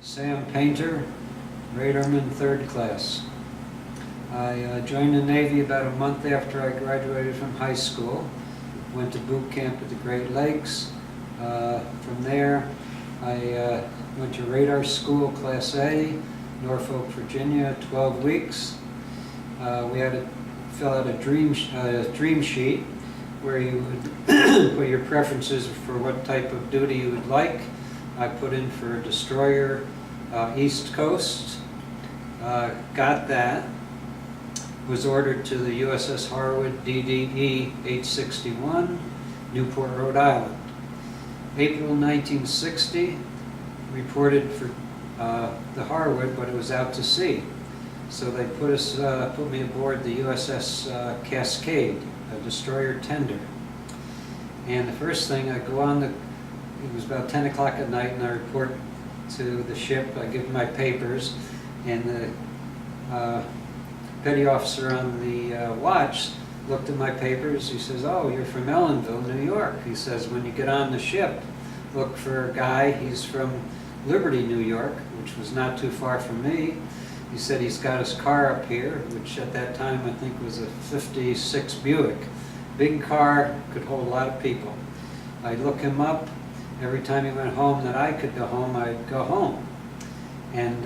Sam Painter, Radarman, 3rd class. I joined the Navy about a month after I graduated from high school. Went to boot camp at the Great Lakes. From there, I went to radar school, Class A, Norfolk, Virginia, 12 weeks. We had to fill out a dream sheet where you would put your preferences for what type of duty you would like. I put in for a destroyer, East Coast, got that, was ordered to the USS Harwood DDE 861, Newport, Rhode Island. April 1960, reported for the Harwood, but it was out to sea. So they put me aboard the USS Cascade, a destroyer tender. And the first thing, I go on it was about 10 o'clock at night, and I report to the ship. I give my papers, and the petty officer on the watch looked at my papers. He says, "Oh, you're from Ellenville, New York." He says, "When you get on the ship, look for a guy. He's from Liberty, New York," which was not too far from me. He said he's got his car up here, which at that time I think was a '56 Buick. Big car, could hold a lot of people. I'd look him up. Every time he went home that I could go home, I'd go home. And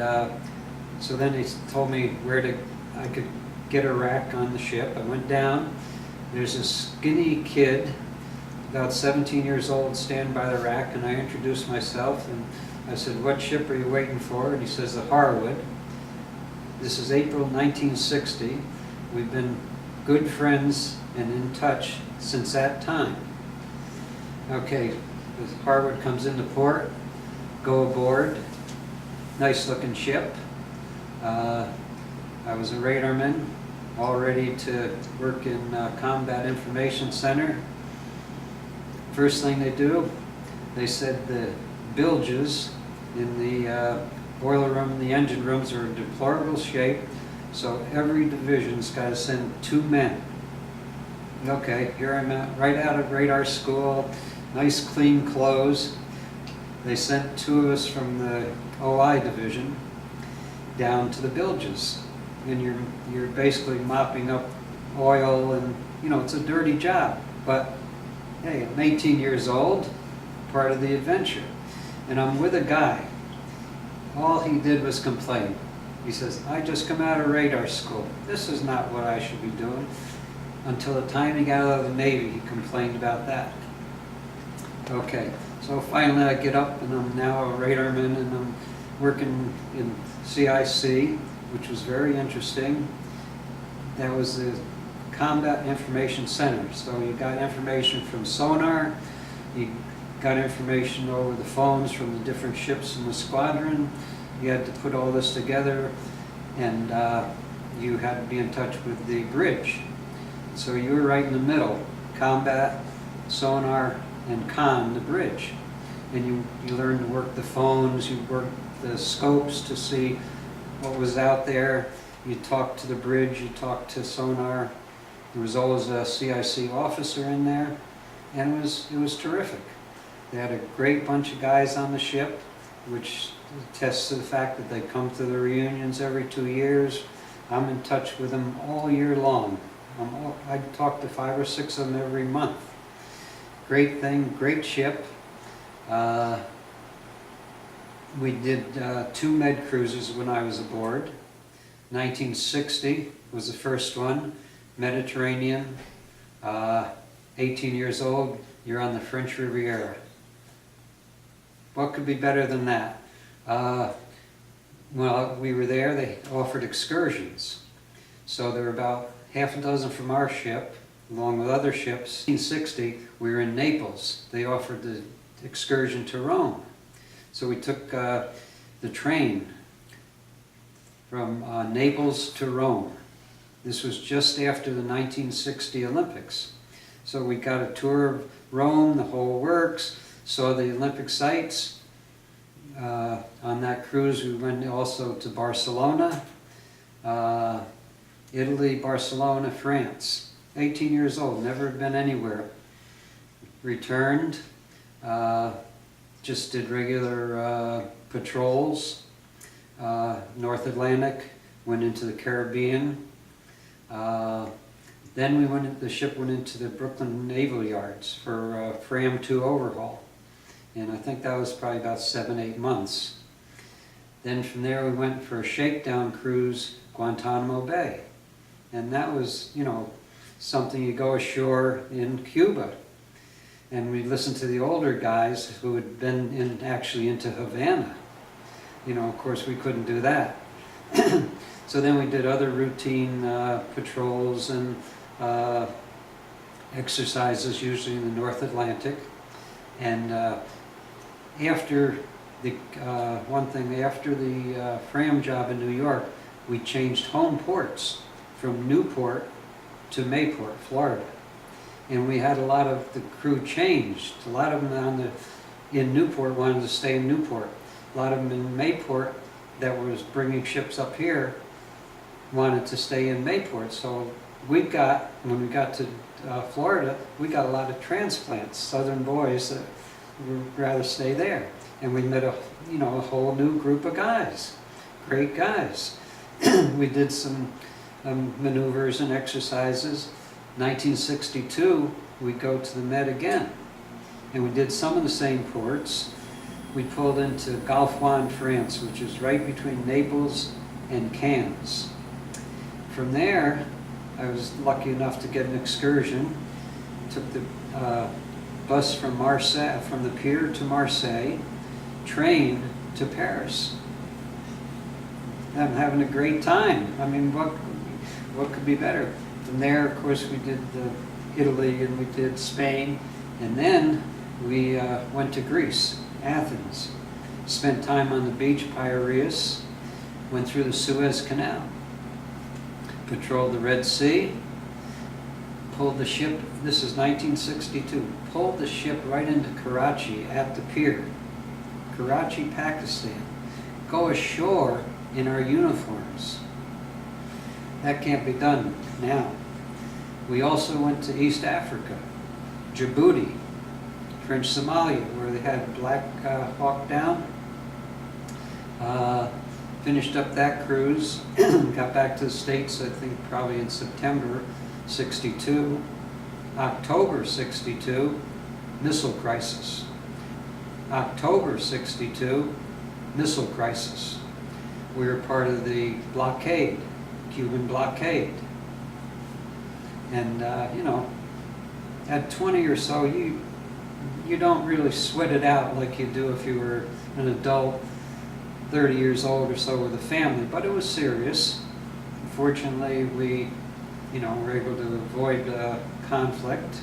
so then he told me I could get a rack on the ship. I went down. There's a skinny kid, about 17 years old, standing by the rack, and I introduced myself, and I said, "What ship are you waiting for?" And he says, "The Harwood." This is April 1960. We've been good friends and in touch since that time. Okay, the Harwood comes into port, go aboard, nice looking ship. I was a radarman, all ready to work in Combat Information Center. First thing they do, they said the bilges in the boiler room and the engine rooms are in deplorable shape, so every division's got to send 2 men. Okay, here I'm at, right out of radar school, nice clean clothes. They sent 2 of us from the OI division down to the bilges, and you're basically mopping up oil, and it's a dirty job, but hey, I'm 18 years old, part of the adventure, and I'm with a guy. All he did was complain. He says, "I just come out of radar school. This is not what I should be doing." Until the time he got out of the Navy, he complained about that. Okay, so finally I get up, and I'm now a radarman, and I'm working in CIC, which was very interesting. That was the Combat Information Center. So you got information from sonar, you got information over the phones from the different ships in the squadron. You had to put all this together, and you had to be in touch with the bridge. So you were right in the middle, combat, sonar, and the bridge. And you learned to work the phones, you worked the scopes to see what was out there. You talked to the bridge, you talked to sonar. There was always a CIC officer in there, and it was terrific. They had a great bunch of guys on the ship, which attests to the fact that they come to the reunions every 2 years. I'm in touch with them all year long. I talk to 5 or 6 of them every month. Great thing, great ship. We did 2 med cruises when I was aboard. 1960 was the first one, Mediterranean. 18 years old, you're on the French Riviera. What could be better than that? Well, we were there, they offered excursions. So there were about half a dozen from our ship, along with other ships. In 1960, we were in Naples. They offered the excursion to Rome. So we took the train from Naples to Rome. This was just after the 1960 Olympics. So we got a tour of Rome, the whole works, saw the Olympic sites. On that cruise we went also to Barcelona, Italy, Barcelona, France. 18 years old, never been anywhere. Returned, just did regular patrols, North Atlantic, went into the Caribbean. Then the ship went into the Brooklyn Naval Yards for Fram 2 overhaul. And I think that was probably about 7-8 months. Then from there we went for a shakedown cruise, Guantanamo Bay. And that was, you know, something you go ashore in Cuba. And we listened to the older guys who had been actually into Havana. You know, of course we couldn't do that. So then we did other routine patrols and exercises, usually in the North Atlantic. And after the after the Fram job in New York, we changed home ports from Newport to Mayport, Florida. And we had a lot of the crew changed. A lot of them in Newport wanted to stay in Newport. A lot of them in Mayport that was bringing ships up here wanted to stay in Mayport. So when we got to Florida, we got a lot of transplants, Southern boys that would rather stay there. And we met a whole new group of guys, great guys. We did some maneuvers and exercises. 1962, we go to the Med again, and we did some of the same ports. We pulled into Galfouin, France, which is right between Naples and Cannes. From there, I was lucky enough to get an excursion. Took the bus from Marseille, from the pier to Marseille, train to Paris. I'm having a great time. I mean, what could be better? From there, of course, we did Italy and we did Spain, and then we went to Greece, Athens. Spent time on the beach, Piraeus. Went through the Suez Canal. Patrolled the Red Sea. Pulled the ship. This is 1962. Pulled the ship right into Karachi at the pier. Karachi, Pakistan. Go ashore in our uniforms. That can't be done now. We also went to East Africa, Djibouti, French Somalia, where they had Black Hawk Down. Finished up that cruise, got back to the States, I think probably in September '62. October '62, missile crisis. October '62, missile crisis. We were part of the blockade, Cuban blockade. And at 20 or so, you don't really sweat it out like you do if you were an adult, 30 years old or so with a family, but it was serious. Fortunately, we were able to avoid conflict,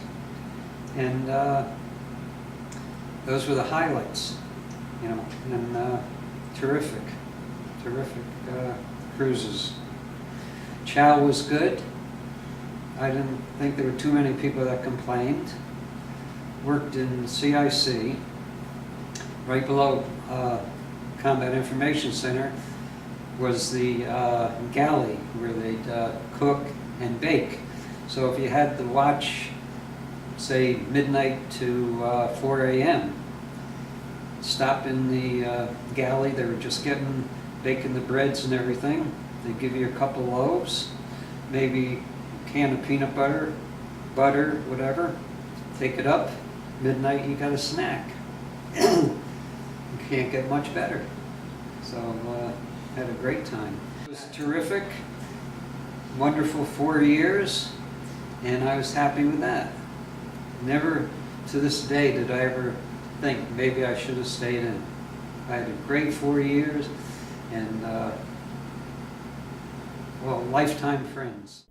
and those were the highlights, and terrific cruises. Chow was good. I didn't think there were too many people that complained. Worked in CIC, right below Combat Information Center was the galley where they'd cook and bake. So if you had to watch, say, midnight to 4 a.m., stop in the galley. They were just baking the breads and everything. They'd give you a couple loaves, maybe a can of peanut butter, whatever. Take it up. Midnight, you got a snack. You can't get much better. So had a great time. It was terrific, wonderful 4 years, and I was happy with that. Never to this day did I ever think maybe I should have stayed in. I had a great 4 years, and lifetime friends.